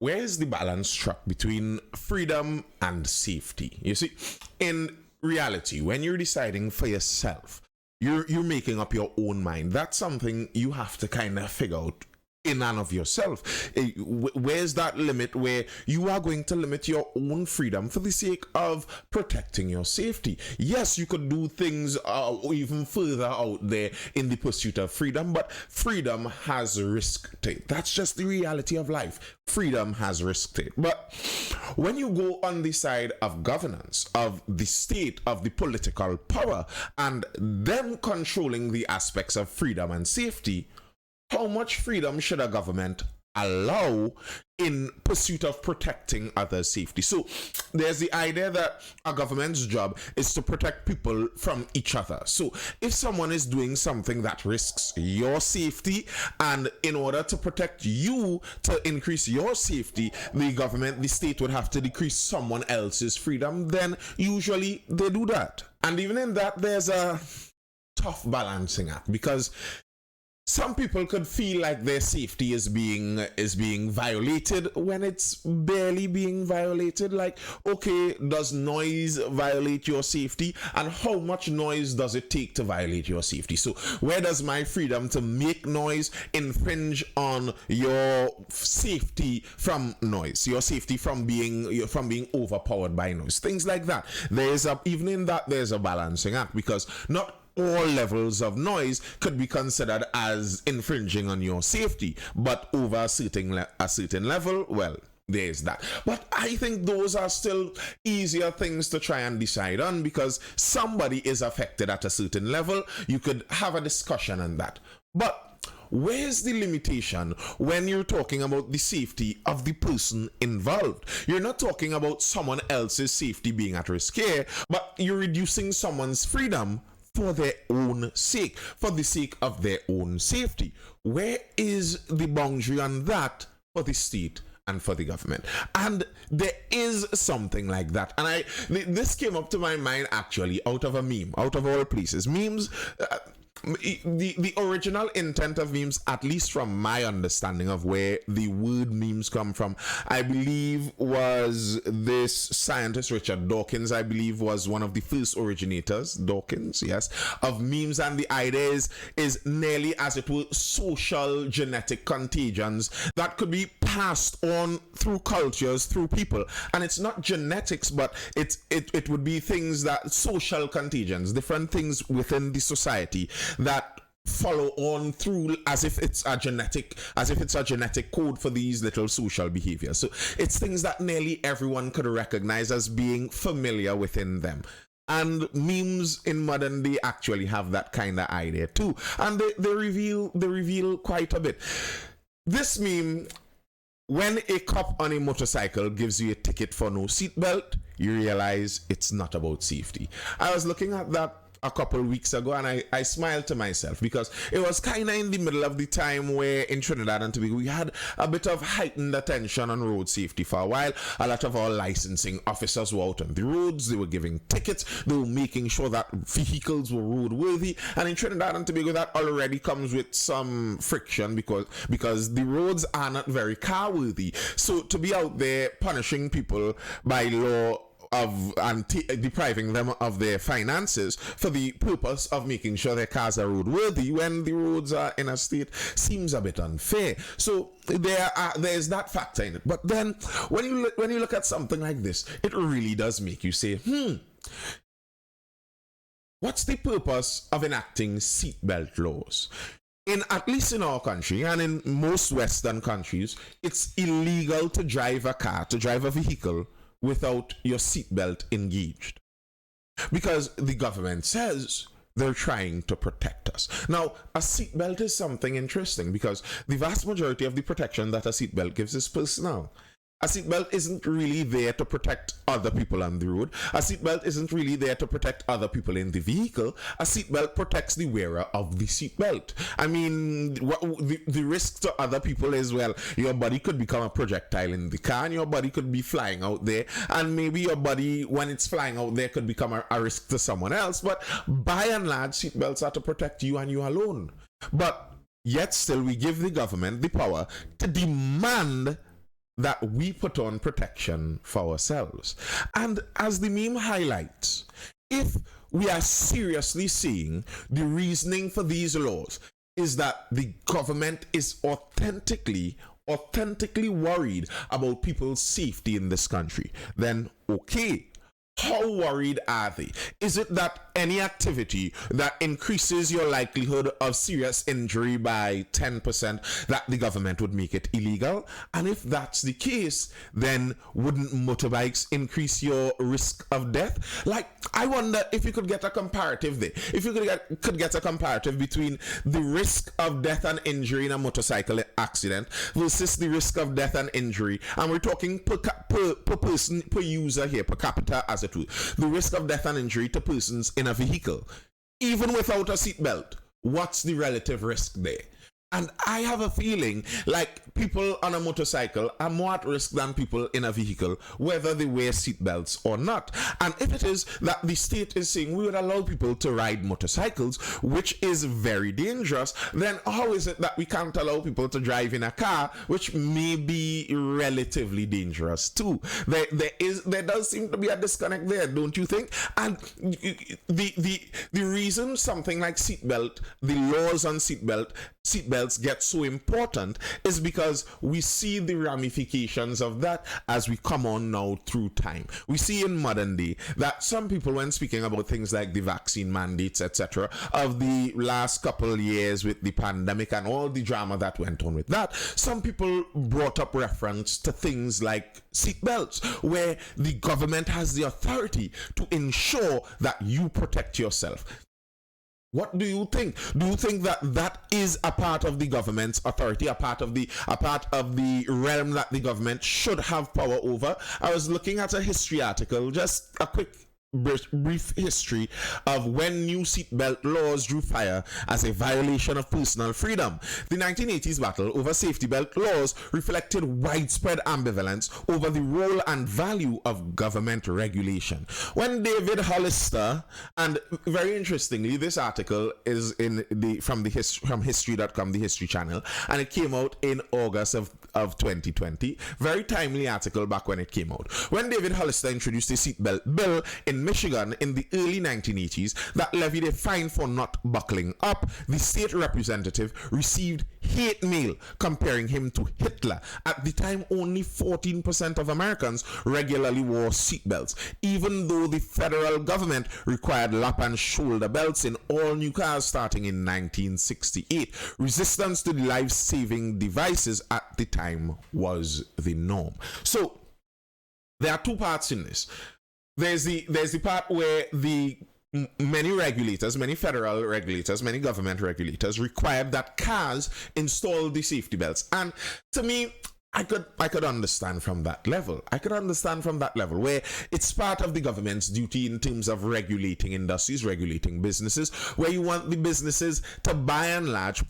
where is the balance struck between freedom and safety? You see, in reality, when you're deciding for yourself, you're making up your own mind. That's something you have to kind of figure out in and of yourself. Where's that limit where you are going to limit your own freedom for the sake of protecting your safety? Yes, you could do things even further out there in the pursuit of freedom, but freedom has risk to it. That's just the reality of life. Freedom has risk to it. But when you go on the side of governance, of the state, of the political power, and them controlling the aspects of freedom and safety, how much freedom should a government allow in pursuit of protecting others' safety? So there's the idea that a government's job is to protect people from each other. So if someone is doing something that risks your safety, and in order to protect you, to increase your safety, the government, the state would have to decrease someone else's freedom, then usually they do that. And even in that, there's a tough balancing act, because some people could feel like their safety is being violated when it's barely being violated. Like, okay, does noise violate your safety? And how much noise does it take to violate your safety? So where does my freedom to make noise infringe on your safety from noise, your safety from being overpowered by noise? Things like that. Even in that, there's a balancing act, because not all levels of noise could be considered as infringing on your safety, but over a certain level, well, there's that. But I think those are still easier things to try and decide on, because somebody is affected at a certain level. You could have a discussion on that. But where's the limitation when you're talking about the safety of the person involved? You're not talking about someone else's safety being at risk here, but you're reducing someone's freedom for their own sake, for the sake of their own safety. Where is the boundary on that for the state and for the government? And there is something like that. And this came up to my mind actually out of a meme, out of all places. Memes, the original intent of memes, at least from my understanding of where the word memes come from, I believe was this scientist Richard Dawkins, I believe was one of the first originators, Dawkins, yes, of memes. And the idea is nearly as it were social genetic contagions that could be passed on through cultures, through people. And it's not genetics, but it would be things that social contagions, different things within the society that follow on through as if it's a genetic code for these little social behaviors. So it's things that nearly everyone could recognize as being familiar within them. And memes in modern day actually have that kind of idea too. And they reveal quite a bit. This meme, when a cop on a motorcycle gives you a ticket for no seatbelt, you realize it's not about safety. I was looking at that a couple weeks ago, and I smiled to myself, because it was kind of in the middle of the time where in Trinidad and Tobago we had a bit of heightened attention on road safety for a while. A lot of our licensing officers were out on the roads, they were giving tickets, they were making sure that vehicles were roadworthy. And in Trinidad and Tobago that already comes with some friction, because the roads are not very car worthy. So to be out there punishing people by law and depriving them of their finances for the purpose of making sure their cars are roadworthy when the roads are in a state seems a bit unfair. So there's that factor in it. But then when you look at something like this, it really does make you say, what's the purpose of enacting seatbelt laws? At least in our country and in most Western countries, it's illegal to drive a vehicle without your seatbelt engaged, because the government says they're trying to protect us. Now, a seatbelt is something interesting, because the vast majority of the protection that a seatbelt gives is personal. A seatbelt isn't really there to protect other people on the road. A seatbelt isn't really there to protect other people in the vehicle. A seatbelt protects the wearer of the seatbelt. I mean, the risk to other people is, well, your body could become a projectile in the car, and your body could be flying out there, and maybe your body, when it's flying out there, could become a risk to someone else. But by and large, seatbelts are to protect you and you alone. But yet still, we give the government the power to demand that we put on protection for ourselves. And as the meme highlights, if we are seriously seeing the reasoning for these laws is that the government is authentically worried about people's safety in this country, then okay. How worried are they? Is it that any activity that increases your likelihood of serious injury by 10%, that the government would make it illegal? And if that's the case, then wouldn't motorbikes increase your risk of death? Like, I wonder if you could get a comparative there. If you could get a comparative between the risk of death and injury in a motorcycle accident versus the risk of death and injury. And we're talking per person, per user here, per capita as it were. The risk of death and injury to persons in a vehicle, even without a seatbelt. What's the relative risk there? And I have a feeling like people on a motorcycle are more at risk than people in a vehicle, whether they wear seatbelts or not. And if it is that the state is saying we would allow people to ride motorcycles, which is very dangerous, then how is it that we can't allow people to drive in a car, which may be relatively dangerous too? There does seem to be a disconnect there, don't you think? And the reason something like seatbelt, the laws on seatbelts get so important is because we see the ramifications of that as we come on now through time. We see in modern day that some people, when speaking about things like the vaccine mandates, etc., of the last couple of years with the pandemic and all the drama that went on with that, some people brought up reference to things like seatbelts, where the government has the authority to ensure that you protect yourself. What do you think? Do you think that that is a part of the government's authority, a part of the realm that the government should have power over? I was looking at a history article, just a quick brief history of when new seatbelt laws drew fire as a violation of personal freedom. The 1980s battle over safety belt laws reflected widespread ambivalence over the role and value of government regulation. When David Hollister, and very interestingly, this article is from history.com, the History Channel, and it came out in August of 2020. Very timely article back when it came out. When David Hollister introduced a seatbelt bill in Michigan in the early 1980s that levied a fine for not buckling up, the state representative received hate mail comparing him to Hitler. At the time, only 14% of Americans regularly wore seatbelts, even though the federal government required lap and shoulder belts in all new cars starting in 1968. Resistance to the life-saving devices at the time was the norm. So there are two parts in this. There's the part where the many regulators, many federal regulators, many government regulators required that cars install the safety belts. And to me, I could understand from that level. I could understand from that level where it's part of the government's duty in terms of regulating industries, regulating businesses, where you want the businesses to by and large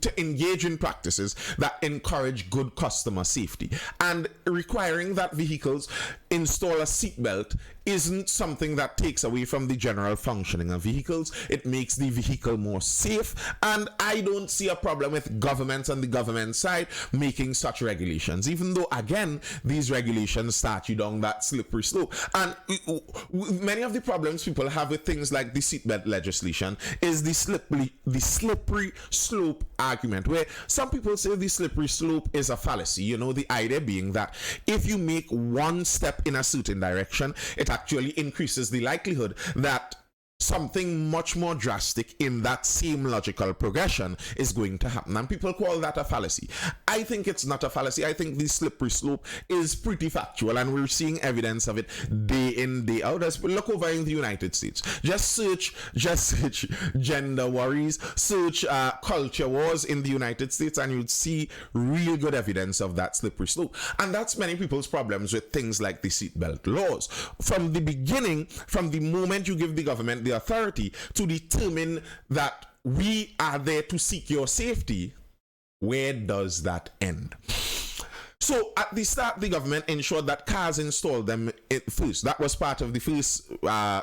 to engage in practices that encourage good customer safety. And requiring that vehicles install a seatbelt isn't something that takes away from the general functioning of vehicles. It makes the vehicle more safe, and I don't see a problem with governments on the government side making such regulations, even though again these regulations start you down that slippery slope. And many of the problems people have with things like the seatbelt legislation is the slippery slope argument, where some people say the slippery slope is a fallacy. You know, the idea being that if you make one step in a certain direction, it actually increases the likelihood that something much more drastic in that same logical progression is going to happen. And people call that a fallacy. I think it's not a fallacy. I think the slippery slope is pretty factual, and we're seeing evidence of it day in, day out. As we look over in the United States, just search gender worries, search culture wars in the United States, and you'd see real good evidence of that slippery slope. And that's many people's problems with things like the seatbelt laws. From the beginning, from the moment you give the government the authority to determine that we are there to seek your safety, where does that end? So at the start, the government ensured that cars installed them first. That was part of the first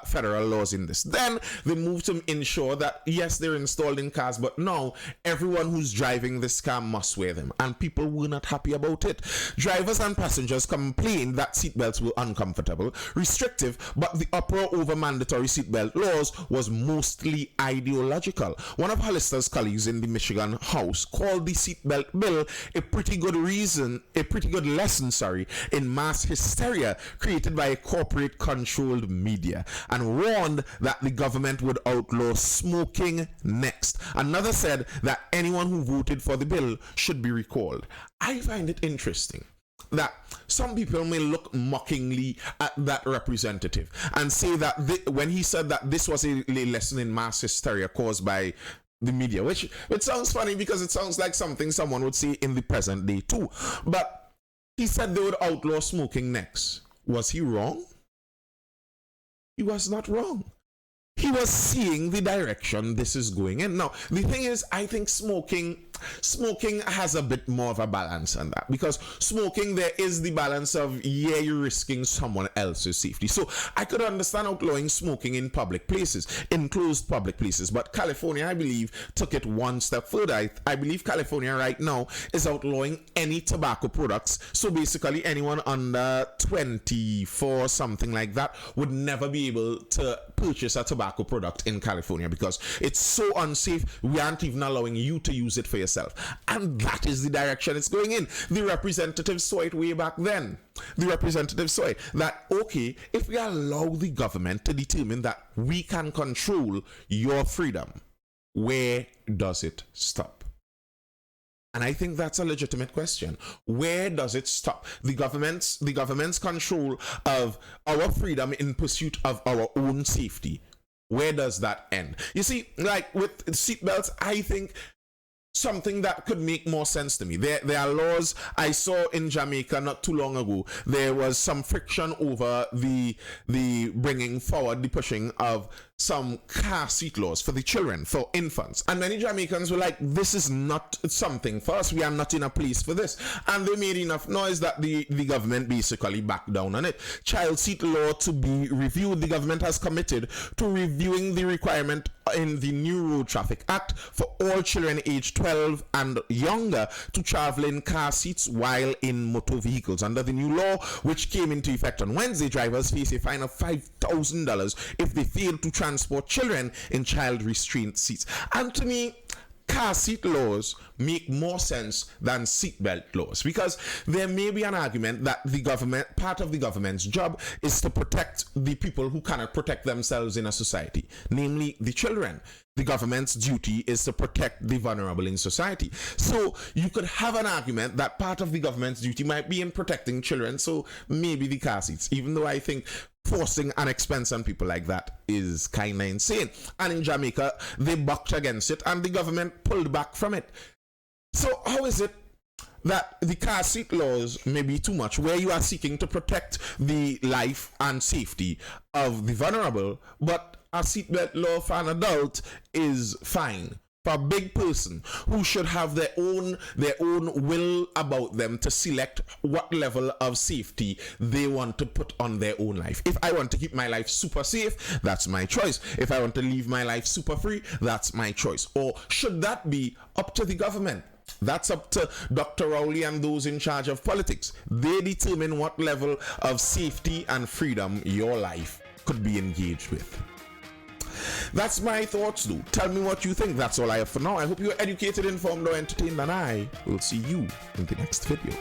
federal laws in this. Then they moved to ensure that yes, they're installed in cars, but now everyone who's driving this car must wear them, and people were not happy about it. Drivers and passengers complained that seatbelts were uncomfortable, restrictive, but the uproar over mandatory seatbelt laws was mostly ideological. One of Hollister's colleagues in the Michigan House called the seatbelt bill a pretty good lesson, in mass hysteria created by a corporate-controlled media, and warned that the government would outlaw smoking next. Another said that anyone who voted for the bill should be recalled. I find it interesting that some people may look mockingly at that representative and say that when he said that this was a lesson in mass hysteria caused by the media, which sounds funny because it sounds like something someone would say in the present day too. But he said they would outlaw smoking next. Was he wrong? He was not wrong. He was seeing the direction this is going in. Now, the thing is, I think smoking has a bit more of a balance on that, because smoking, there is the balance of, yeah, you're risking someone else's safety. So I could understand outlawing smoking in public places, in closed public places, but California, I believe, took it one step further. I believe California right now is outlawing any tobacco products. So basically anyone under 24, something like that, would never be able to purchase a tobacco product in California because it's so unsafe. We aren't even allowing you to use it for yourself. And that is the direction it's going in. The representatives saw it way back then. The representatives saw it that, okay, if we allow the government to determine that we can control your freedom, where does it stop? And I think that's a legitimate question. Where does it stop? The government's control of our freedom in pursuit of our own safety. Where does that end? You see, like with seatbelts, I think something that could make more sense to me. There are laws I saw in Jamaica not too long ago. There was some friction over the bringing forward, the pushing of some car seat laws for the children, for infants. And many Jamaicans were like, this is not something for us. We are not in a place for this. And they made enough noise that the government basically backed down on it. Child seat law to be reviewed. The government has committed to reviewing the requirement in the new Road Traffic Act for all children aged 12 and younger to travel in car seats while in motor vehicles. Under the new law, which came into effect on Wednesday, drivers face a fine of $5,000 if they fail to transport children in child restraint seats. And to me, car seat laws make more sense than seatbelt laws, because there may be an argument that the government, part of the government's job is to protect the people who cannot protect themselves in a society, namely the children. The government's duty is to protect the vulnerable in society. So you could have an argument that part of the government's duty might be in protecting children, so maybe the car seats, even though I think forcing an expense on people like that is kind of insane. And in Jamaica, they bucked against it and the government pulled back from it. So how is it that the car seat laws may be too much, where you are seeking to protect the life and safety of the vulnerable, but a seatbelt law for an adult is fine? For a big person who should have their own will about them to select what level of safety they want to put on their own life. If I want to keep my life super safe, that's my choice. If I want to leave my life super free, that's my choice. Or should that be up to the government? That's up to Dr. Rowley and those in charge of politics. They determine what level of safety and freedom your life could be engaged with. That's my thoughts, though. Tell me what you think. That's all I have for now. I hope you're educated, informed, or entertained, and I will see you in the next video.